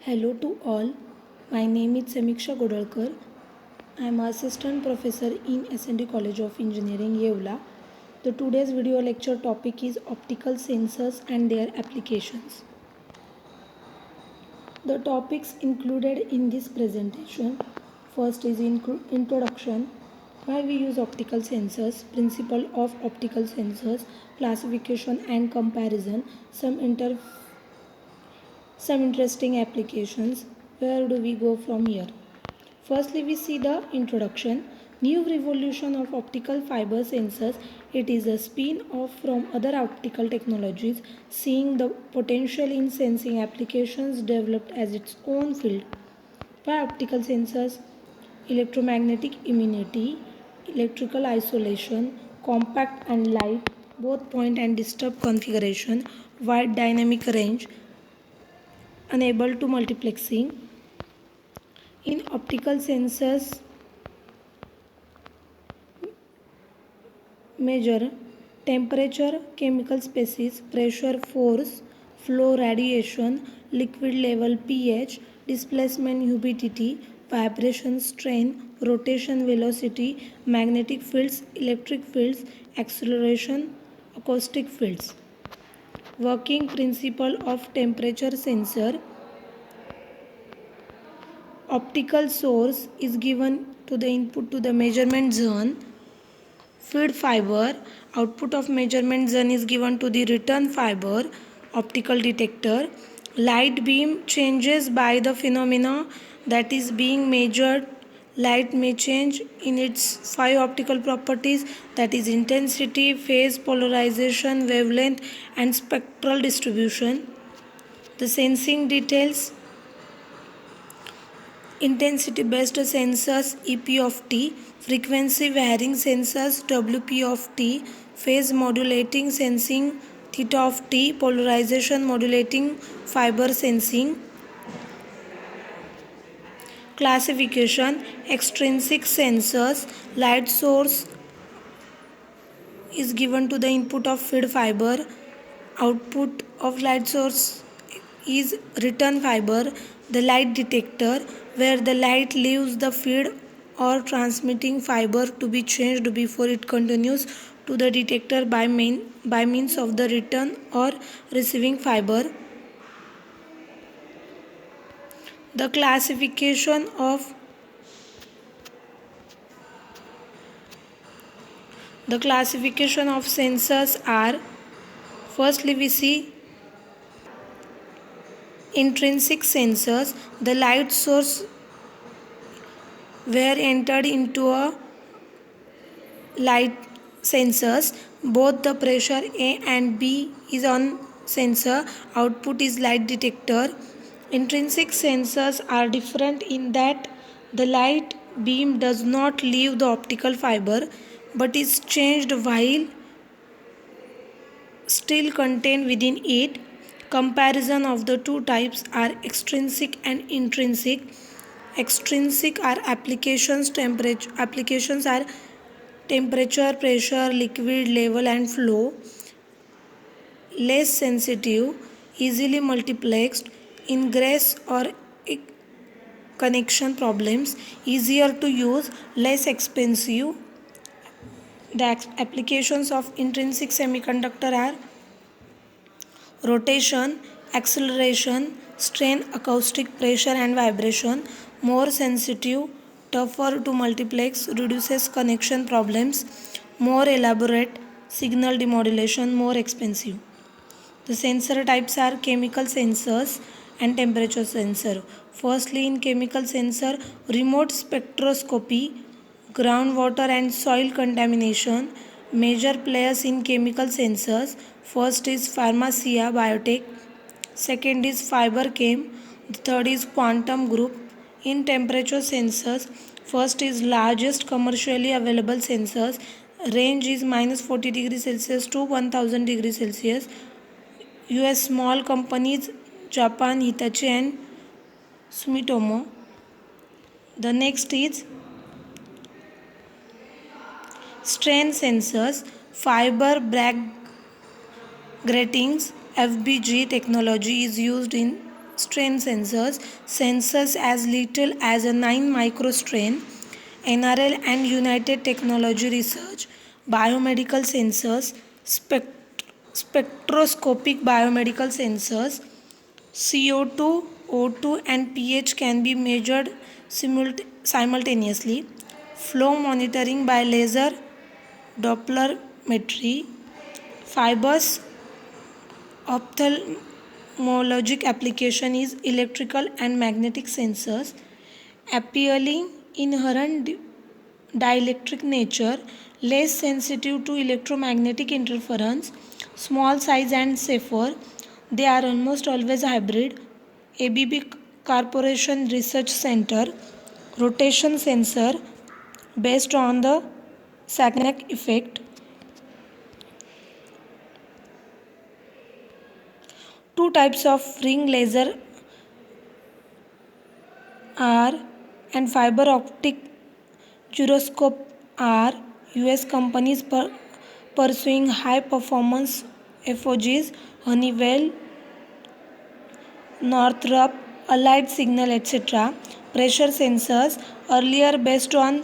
Hello to all. My name is Samiksha Godalkar. I am assistant professor in S&T College of Engineering, Yeola. The today's video lecture topic is optical sensors and their applications. The topics included in this presentation. First is introduction, why we use optical sensors, principle of optical sensors, classification and comparison, some interesting applications. Where do we go from here? Firstly, we see the introduction. New revolution of optical fiber sensors. It is a spin-off from other optical technologies, seeing the potential in sensing applications developed as its own field. By optical sensors, electromagnetic immunity, electrical isolation, compact and light, both point and disturb configuration, wide dynamic range, unable to multiplexing. In optical sensors, measure temperature, chemical species, pressure, force, flow, radiation, liquid level, pH, displacement, humidity, vibration, strain, rotation, velocity, magnetic fields, electric fields, acceleration, acoustic fields. Working principle of temperature sensor. Optical source is given to the input to the measurement zone. Feed fiber, output of measurement zone is given to the return fiber, optical detector. Light beam changes by the phenomena that is being measured. Light may change in its 5 optical properties, that is intensity, phase, polarization, wavelength and spectral distribution. The sensing details. Intensity based sensors EP of T, frequency varying sensors WP of T, phase modulating sensing theta of T, polarization modulating fiber sensing. Classification. Extrinsic sensors. Light source is given to the input of feed fiber. Output of light source is return fiber. The light detector, where the light leaves the feed or transmitting fiber to be changed before it continues to the detector by means of the return or receiving fiber. The classification of sensors are, firstly we see intrinsic sensors. The light source were entered into a light sensors. Both the pressure A and B is on sensor. Output is light detector. Intrinsic sensors are different in that the light beam does not leave the optical fiber but is changed while still contained within it. Comparison of the two types are extrinsic and intrinsic. Extrinsic are applications are temperature, pressure, liquid level and flow. Less sensitive, easily multiplexed, ingress or connection problems, easier to use, less expensive. The applications of intrinsic semiconductor are rotation, acceleration, strain, acoustic pressure and vibration, more sensitive, tougher to multiplex, reduces connection problems, more elaborate, signal demodulation, more expensive. The sensor types are chemical sensors and temperature sensor. Firstly, in chemical sensor, remote spectroscopy, groundwater and soil contamination. Major players in chemical sensors. First is Pharmacia Biotech. Second is Fiberchem. The third is Quantum Group. In temperature sensors, first is largest commercially available sensors. Range is -40 degrees Celsius to 1000 degrees Celsius. US small companies Japan, Hitachi and Sumitomo. The next is strain sensors, fiber Bragg gratings, FBG technology is used in strain sensors, sensors as little as a 9 microstrain, NRL and United Technology Research, biomedical sensors, spectroscopic biomedical sensors, CO2, O2 and pH can be measured simultaneously. Flow monitoring by laser Dopplermetry. Fibers ophthalmologic application is electrical and magnetic sensors. Appealing inherent dielectric nature, less sensitive to electromagnetic interference, small size and safer. They are almost always hybrid. ABB Corporation Research Center rotation sensor based on the Sagnac effect. Two types of ring laser are and fiber optic gyroscope are. US companies pursuing high performance FOGs, Honeywell, Northrop, Allied Signal, etc. Pressure sensors earlier based on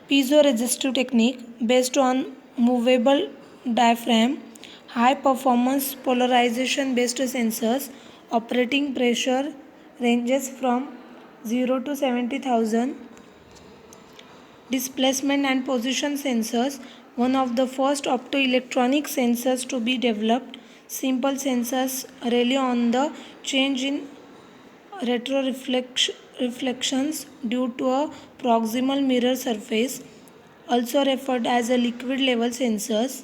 piezoresistive technique based on movable diaphragm, high performance polarization based sensors. Operating pressure ranges from 0 to 70,000. Displacement and position sensors, one of the first optoelectronic sensors to be developed. Simple sensors rely on the change in retroreflections due to a proximal mirror surface, also referred as a liquid level sensors.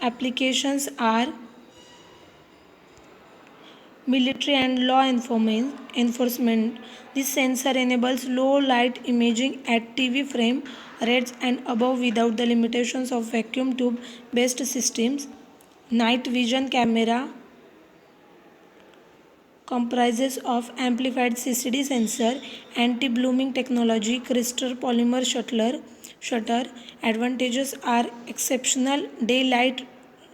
Applications are military and law enforcement. This sensor enables low light imaging at TV frame rates and above without the limitations of vacuum tube based systems. Night vision camera comprises of amplified CCD sensor, anti-blooming technology, crystal polymer shutter. Advantages are exceptional daylight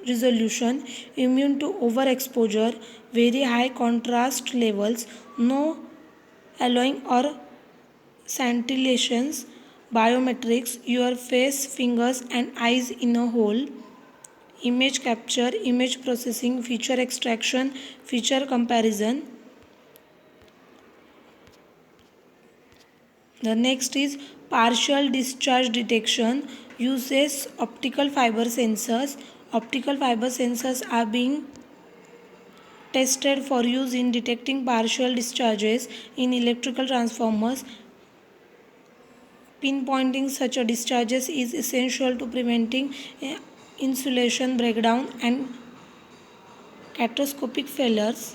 resolution, immune to overexposure, very high contrast levels, no alloying or scintillations, biometrics, your face, fingers and eyes in a hole, image capture, image processing, feature extraction, feature comparison. The next is partial discharge detection, uses optical fiber sensors. Optical fiber sensors are being tested for use in detecting partial discharges in electrical transformers. Pinpointing such a discharges is essential to preventing insulation breakdown and catastrophic failures.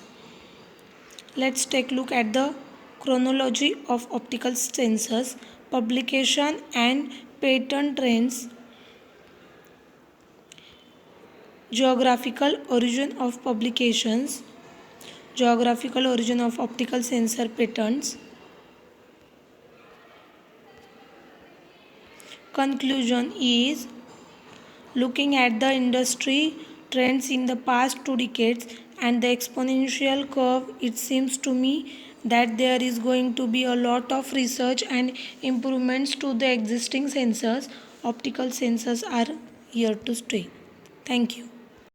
Let's take a look at the chronology of optical sensors, publication and patent trends, geographical origin of publications, geographical origin of optical sensor patents. Conclusion is, looking at the industry trends in the past 2 decades and the exponential curve, it seems to me that there is going to be a lot of research and improvements to the existing sensors. Optical sensors are here to stay. Thank you.